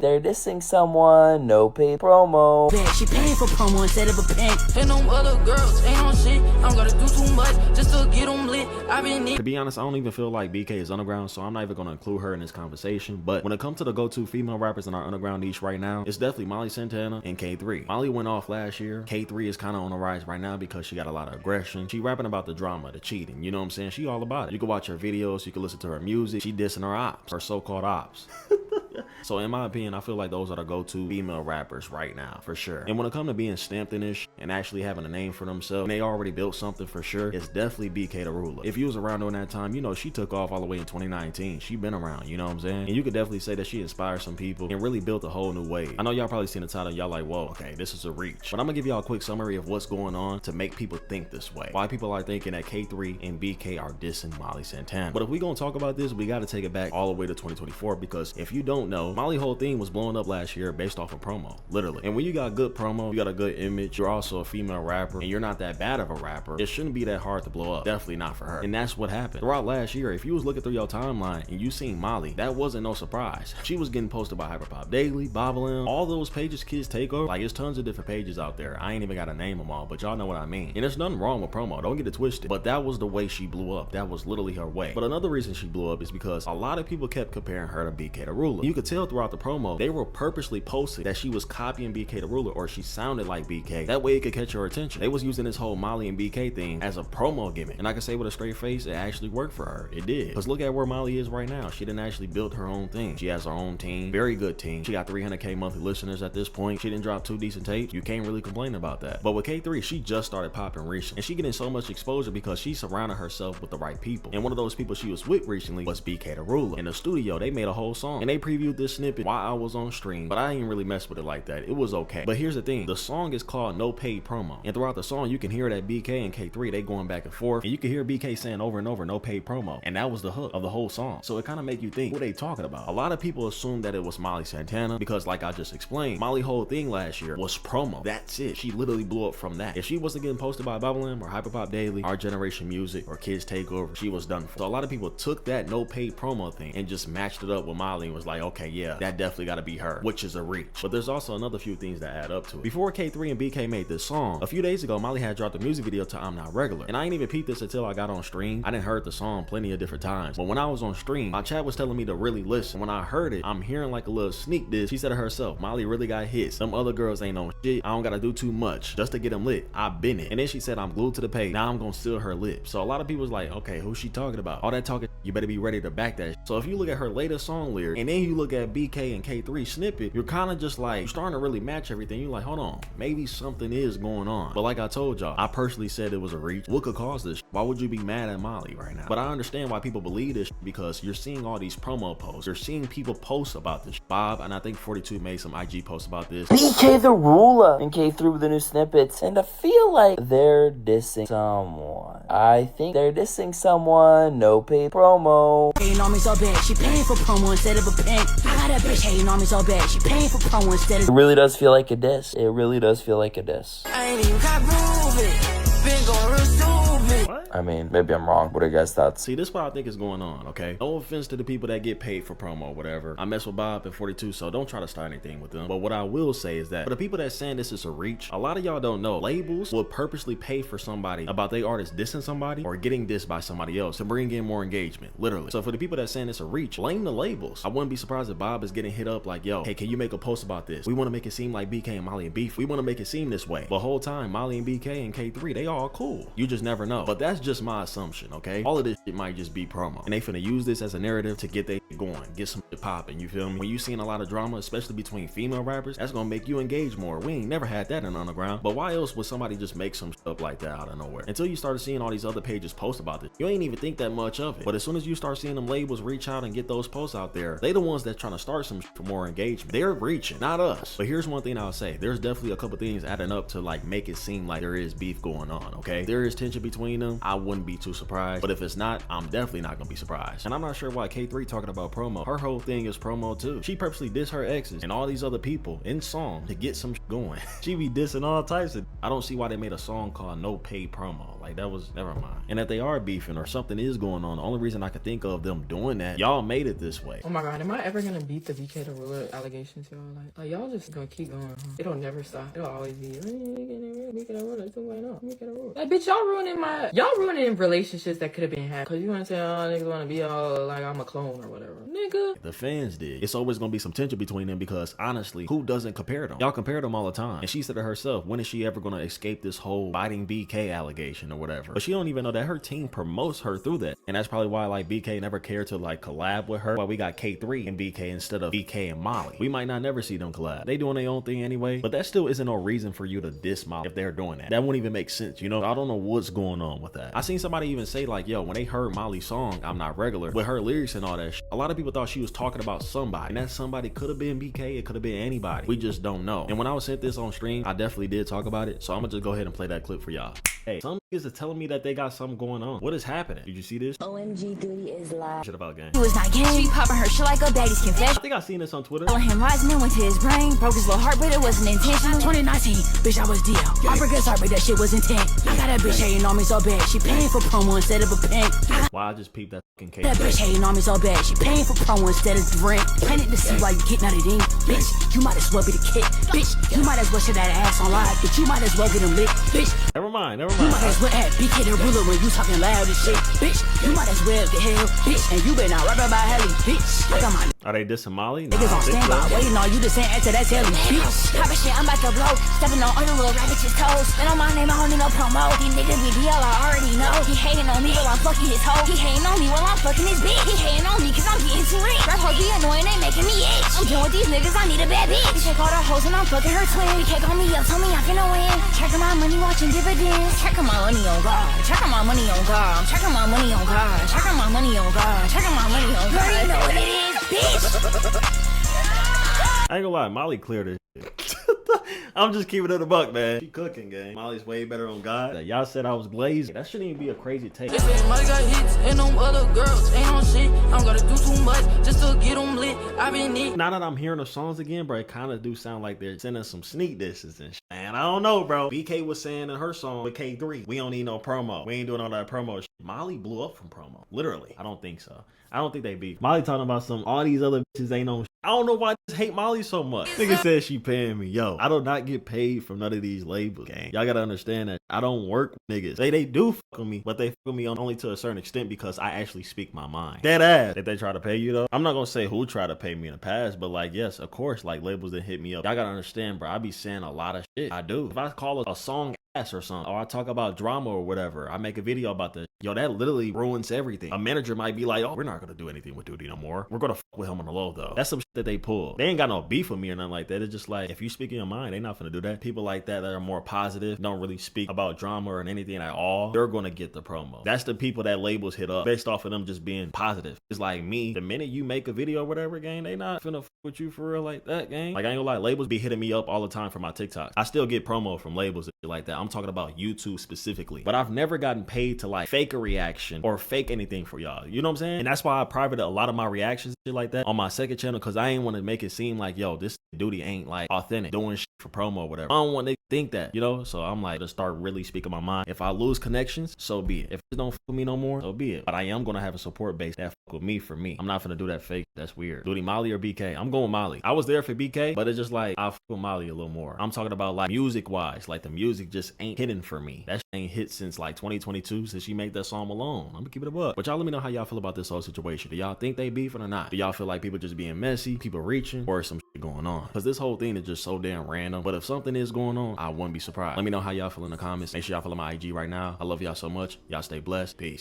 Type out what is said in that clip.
they're dissing someone, no paid promo. She paying for promo instead of a pink. And them other girls ain't on shit. I'm gonna do too much just to get them lit. To be honest, I don't even feel like BK is underground, so I'm not even gonna include her in this conversation. But when it comes to the go-to female rappers in our underground niche right now, it's definitely Molly Santana and K3. Molly went off last year. K3 is kind of on the rise right now because she got a lot of aggression. She rapping about the drama, the cheating, you know what I'm saying? She all about it. You can watch her videos, you can listen to her music. She dissing her ops, her so-called ops. So in my opinion, I feel like those are the go-to female rappers right now, for sure. And when it comes to being stamped in this and actually having a name for themselves, and they already built something for sure, it's definitely Bktherula. If you was around during that time, you know, she took off all the way in 2019. She been around, you know what I'm saying? And you could definitely say that she inspired some people and really built a whole new wave. I know y'all probably seen the title, y'all like, whoa, okay, this is a reach. But I'm gonna give y'all a quick summary of what's going on to make people think this way. Why people are thinking that K3 and BK are dissing Molly Santana. But if we gonna talk about this, we gotta take it back all the way to 2024, because if you don't know, Molly whole thing was blowing up last year based off of promo, literally. And when you got good promo, you got a good image, you're also a female rapper, and you're not that bad of a rapper, it shouldn't be that hard to blow up. Definitely not for her. And that's what happened. Throughout last year, if you was looking through your timeline and you seen Molly, that wasn't no surprise. She was getting posted by Hyperpop Daily, Bobblim, all those pages kids take over. Like, there's tons of different pages out there. I ain't even gotta name them all, but y'all know what I mean. And there's nothing wrong with promo, don't get it twisted. But that was the way she blew up. That was literally her way. But another reason she blew up is because a lot of people kept comparing her to Bktherula. You could tell throughout the promo, they were purposely posting that she was copying Bktherula, or she sounded like BK. That way it could catch your attention. They was using this whole Molly and BK thing as a promo gimmick. And I can say with a straight face, it actually worked for her. It did. Because look at where Molly is right now. She didn't actually build her own thing. She has her own team. Very good team. She got 300K monthly listeners at this point. She didn't drop 2 decent tapes. You can't really complain about that. But with K3, she just started popping recently. And she getting so much exposure because she surrounded herself with the right people. And one of those people she was with recently was Bktherula. In the studio, they made a whole song. And they previewed this snippet while I was on stream. But I ain't really mess with it like that. It was okay. But here's the thing. The song is called No Paid Promo. And throughout the song, you can hear that BK and K3, they going back and forth. And you can hear BK saying over and over, no paid promo. And that was the hook of the whole song. So it kind of make you think, what are they talking about? A lot of people assume that it was Molly Santana because, like I just explained, Molly whole thing last year was promo. That's it. She literally blew up from that. If she wasn't getting posted by Bobblim or Hyperpop Daily, Our Generation Music, or Kids Takeover, she was done for. So a lot of people took that no paid promo thing and just matched it up with Molly and was like, okay, yeah, that definitely got to be her, which is a reach. But there's also another few things that add up to it. Before K3 and BK made this song, a few days ago, Molly had dropped a music video to I'm Not Regular. And I ain't even peeped this until I got on stream. I didn't heard the song plenty of different times. But when I was on stream, my chat was telling me to really listen. When I heard it, I'm hearing like a little sneak diss. She said it herself, Molly really got hits. Them other girls ain't on shit. I don't gotta do too much just to get them lit. I've been it. And then she said, I'm glued to the page. Now I'm gonna seal her lips. So a lot of people was like, okay, who's she talking about? All that talking, you better be ready to back that. So if you look at her latest song lyric, and then you look at BK and K3 snippet, you're kind of just like, you're starting to really match everything. You're like, hold on, maybe something is going on. But like I told y'all, I personally said it was a reach. What could cause this? Why would you be mad at Molly right now? But I understand why people believe this, because you're seeing all these promo posts. You're seeing people post about this. Bob, and I think 42 made some IG posts about this. Bktherula and K3 with the new snippets. And I feel like they're dissing someone. I think they're dissing someone, no paid promo. Hating on me so bad, she paying for promo instead of a pink. I got that bitch hating on me so bad, she paying for promo instead of. It really does feel like a diss. It really does feel like a diss. I ain't even got moving. Been going real stupid. What? I mean, maybe I'm wrong. What are you guys' thoughts? See, this is what I think is going on, okay? No offense to the people that get paid for promo or whatever. I mess with Bob and 42, so don't try to start anything with them. But what I will say is that for the people that saying this is a reach, a lot of y'all don't know. Labels will purposely pay for somebody about their artist dissing somebody or getting dissed by somebody else to bring in more engagement, literally. So for the people that saying it's a reach, blame the labels. I wouldn't be surprised if Bob is getting hit up like, yo, hey, can you make a post about this? We want to make it seem like BK and Molly and beef. We want to make it seem this way. The whole time, Molly and BK and K3, they all cool. You just never know. But that's just my assumption, okay? All of this shit might just be promo. And they finna use this as a narrative to get they going, get some shit popping, you feel me? When you seen a lot of drama, especially between female rappers, that's gonna make you engage more. We ain't never had that in underground. But why else would somebody just make some stuff like that out of nowhere? Until you started seeing all these other pages post about this, you ain't even think that much of it. But as soon as you start seeing them labels reach out and get those posts out there, they the ones that trying to start some shit for more engagement. They're reaching, not us. But here's one thing I'll say. There's definitely a couple things adding up to like make it seem like there is beef going on, okay? There is tension between them. I wouldn't be too surprised. But if it's not, I'm definitely not gonna be surprised. And I'm not sure why K3 talking about promo. Her whole thing is promo too. She purposely diss her exes and all these other people in song to get some going. She be dissing all types of. I don't see why they made a song called No Paid Promo. Like, that was, never mind. And if they are beefing or something is going on, the only reason I could think of them doing that, y'all made it this way. Oh my god, am I ever gonna beat the Bktherula allegations, y'all? Like y'all just gonna keep going, huh? It'll never stop. It'll always be Bktherula 2.0. Like, bitch, y'all ruining relationships that could have been had. Cause you wanna say, oh, niggas wanna be all like I'm a clone or whatever. Nigga. The fans did. It's always gonna be some tension between them because honestly, who doesn't compare them? Y'all compare them all the time. And she said it herself, when is she ever gonna escape this whole biting BK allegation or whatever? But she don't even know that her team promotes her through that. And that's probably why like BK never cared to like collab with her. Why we got K3 and BK instead of BK and Molly. We might not never see them collab. They doing their own thing anyway, but that still isn't no reason for you to diss Molly if they're doing that. That wouldn't even make sense, you know? I don't know what's going on with that. I seen somebody even say like, yo, when they heard Molly's song, I'm Not Regular, with her lyrics and all that shit, a lot of people thought she was talking about somebody. And that somebody could have been BK, it could have been anybody. We just don't know. And when I was sent this on stream, I definitely did talk about it. So I'm gonna just go ahead and play that clip for y'all. Hey, some niggas are telling me that they got something going on. What is happening? Did you see this? OMG, Dutie is live. Shit about gang. He was not gay. She popping her shit like a baby's confession. I think I seen this on Twitter. Him rising and went to his brain. Broke his little heart, but it wasn't intentional. 2019, bitch, I was DL. I broke his heart, but that shit was intent. I got that bitch hating on me so bad. She paying for promo instead of a pink. Why I just peeped that fucking case. That bitch hating on me so bad. She paying for promo instead of rent. Planted to see why you getting out of ding. Bitch, you might as well be the kid. Bitch, you might as well shit that ass on live. Bitch, you might as well get him lit. Bitch, Never mind. you might as well at Bktherula when you talking loud and shit. Bitch, you might as well get hell. Bitch, and you been out right about Helly. Bitch, I got my Are they dissing Molly? Nah, niggas on standby, waiting on you to say answer that telly. Bitch, type of shit, I'm about to blow. Stepping on your little rabbit's toes. And on my name, I don't need no promo. These niggas be DL, I already know. He hating on me while I'm fucking his hoe. He hating on me while I'm fucking his bitch. He hating on me cause I'm getting too rich. Rap hoes be annoying, they making me itch. I'm dealing with these niggas, I need a bad bitch. He take all the hoes and I'm fucking her twin. He can't call me up, tell me I'm finna win. Checking my money, watching dividends. Checking my money on God. Checking my money on God. I'm checking my money on God. Checking my money on God. Checking my money on God. You know what it is, bitch. I ain't gonna lie, Molly cleared it. I'm just keeping it a buck, man. She cooking, gang. Molly's way better on God. Y'all said I was glazed. That shouldn't even be a crazy take. They say Molly got hits and them other girls ain't on shit. I'm gonna do too much just to get them lit. I been neat. Now that I'm hearing the songs again, bro, it kind of do sound like they're sending some sneak disses and shit. Man, I don't know, bro. BK was saying in her song with K3, we don't need no promo. We ain't doing all that promo shit. Molly blew up from promo. Literally. I don't think so. I don't think they beef. Molly talking about all these other bitches ain't on shit. I don't know why I just hate Molly so much. Nigga said she paying me. Yo, I do not get paid from none of these labels, gang. Y'all gotta understand that I don't work with niggas. They do fuck with me, but they fuck with me only to a certain extent because I actually speak my mind. Dead ass. If they try to pay you though, I'm not gonna say who tried to pay me in the past, but like, yes, of course, like labels that hit me up. Y'all gotta understand, bro. I be saying a lot of shit. I do. If I call a song ass or something, or I talk about drama or whatever, I make a video about this. Yo, that literally ruins everything. A manager might be like, oh, we're not gonna do anything with Dutie no more. We're gonna fuck with him on the low though. That's some shit that they pull. They ain't got no beef with me or nothing like that. It's just like, if you speak in your mind, they not gonna do that. People like that are more positive, don't really speak about drama or anything at all, they're gonna get the promo. That's the people that labels hit up based off of them just being positive. It's like me, the minute you make a video or whatever, gang, they not finna fuck with you for real like that, gang. Like, I ain't gonna lie, labels be hitting me up all the time for my TikTok. I still get promo from labels and shit like that. I'm talking about YouTube specifically, but I've never gotten paid to like fake a reaction or fake anything for y'all. You know what I'm saying? And that's why I privated a lot of my reactions and shit like that on my second channel, because I ain't want to make it seem like, yo, this Dutie ain't like authentic, doing shit for promo or whatever. I don't want to think that, you know? So I'm like, to start really speaking my mind. If I lose connections, so be it. If it don't fuck with me no more, so be it. But I am gonna have a support base that fuck with me for me. I'm not gonna do that fake. That's weird. Dutie, Molly or BK? I'm going Molly. I was there for BK, but it's just like, I fuck with Molly a little more. I'm talking about like music wise, like the music just ain't hitting for me. That shit ain't hit since like 2022, since she made that song alone. I'm gonna keep it a buck. But y'all let me know how y'all feel about this whole situation. Do y'all think they beefing or not? Do y'all feel like people just being messy, people reaching, or some shit going on? Because this whole thing is just so damn random. But if something is going on, I wouldn't be surprised. Let me know how y'all feel in the comments. Make sure y'all follow my IG right now. I love y'all so much. Y'all stay blessed. Peace.